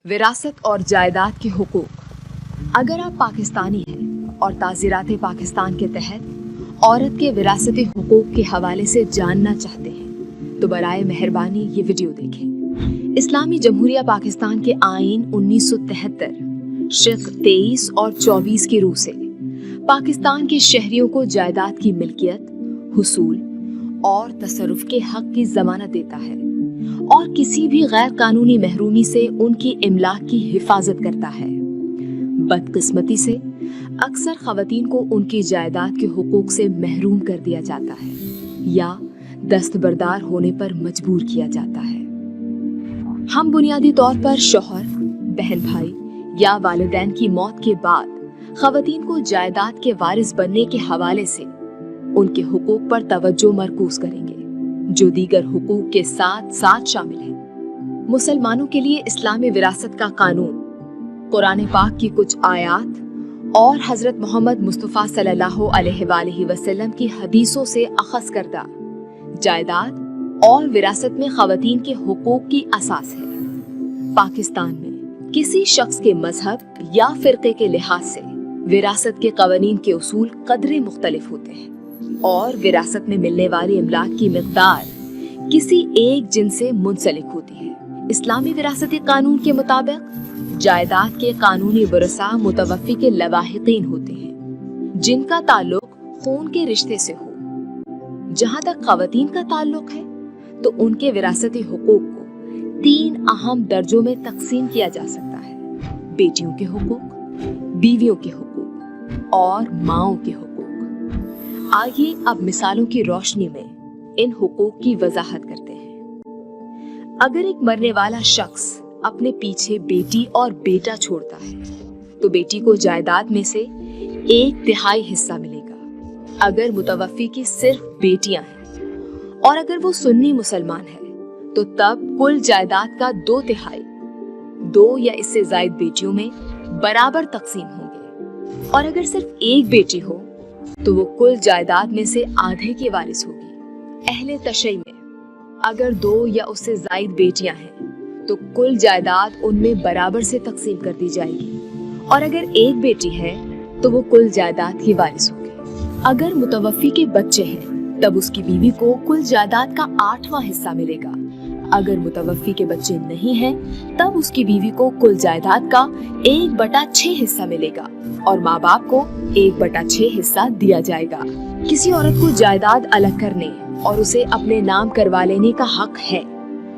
विरासत और जायदाद के हुकूक। अगर आप पाकिस्तानी हैं और ताज़ीरात पाकिस्तान के तहत औरत के विरासती हुकूक के हवाले से जानना चाहते हैं तो बराए मेहरबानी ये वीडियो देखें। इस्लामी जमहूरिया पाकिस्तान के आईन 1973 शिक 23 और 24 की रूह से पाकिस्तान के शहरियों को जायदाद की मिल्कियत, हुसूल और तसर्रुफ के हक की जमानत देता है और किसी भी गैर कानूनी महरूमी से उनकी इमलाक की हिफाजत करता है। बदकिस्मती से अक्सर खवातीन को उनकी जायदाद के हुकूक से महरूम कर दिया जाता है या दस्तबरदार होने पर मजबूर किया जाता है। हम बुनियादी तौर पर शौहर, बहन भाई या वालिदैन की मौत के बाद खवातीन को जायदाद के वारिस बनने के हवाले से उनके हुकूक पर तवज्जो मरकूज करेंगे जो दीगर हुकूक के साथ साथ शामिल हैं। मुसलमानों के लिए इस्लामी विरासत का कानून कुरान पाक की कुछ आयात और हजरत मोहम्मद मुस्तफ़ा सल्लल्लाहु अलैहि वसल्लम की हदीसों से अखज़ करदा जायदाद और विरासत में खवातीन के हुकूक की असास है। पाकिस्तान में किसी शख्स के मजहब या फिरके के लिहाज से विरासत के कवानीन के उसूल कदरे मुख्तलिफ होते हैं और विरासत में मिलने वाली इमलाक की मिक़दार किसी एक जिन्स से मुंसलिक होती है। इस्लामी विरासती कानून के मुताबिक जायदाद के कानूनी वरसा मुतवफ़्फ़ी के लवाहिकीन होते हैं जिनका ताल्लुक खून के रिश्ते से हो। जहाँ तक खवातीन का ताल्लुक है तो उनके विरासती हुकूक को 3 अहम दर्जों में तकसीम किया जा सकता है: बेटियों के हुकूक, बीवियों के हुकूक और माओं के हुकूक। आइए अब मिसालों की रोशनी में इन हुकूक की वजाहत करते हैं। अगर एक मरने वाला शख्स अपने पीछे बेटी और बेटा छोड़ता है तो बेटी को जायदाद में से 1/3 हिस्सा मिलेगा अगर मुतवफ़्फ़ी की सिर्फ बेटियां हैं, और अगर वो सुन्नी मुसलमान है तो तब कुल जायदाद का 2/3 2 या इससे ज़ायद बेटियों में बराबर तकसीम होंगे, और अगर सिर्फ एक बेटी हो तो वो कुल जायदाद में से आधे की वारिस होगी। अहले तशय्युअ में अगर 2 या उससे ज़ायद बेटियां हैं तो कुल जायदाद उनमें बराबर से तकसीम कर दी जाएगी, और अगर एक बेटी है तो वो कुल जायदाद की वारिस होगी। अगर मुतवफ़्फ़ी के बच्चे हैं तब उसकी बीवी को कुल जायदाद का 8वां हिस्सा मिलेगा। अगर मुतवफ़्फ़ी के बच्चे नहीं हैं तब उसकी बीवी को कुल जायदाद का 1/6 हिस्सा मिलेगा और माँ बाप को 1/6 हिस्सा दिया जाएगा। किसी औरत को जायदाद अलग करने और उसे अपने नाम करवा लेने का हक है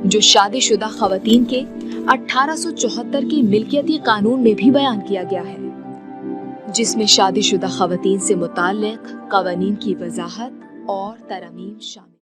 जो शादीशुदा खवातीन के 1874 के मिल्कियती कानून में भी बयान किया गया है, जिसमें शादीशुदा खवातीन से मुताल्लिक़ कवानीन की वजाहत और तरमीम शामिल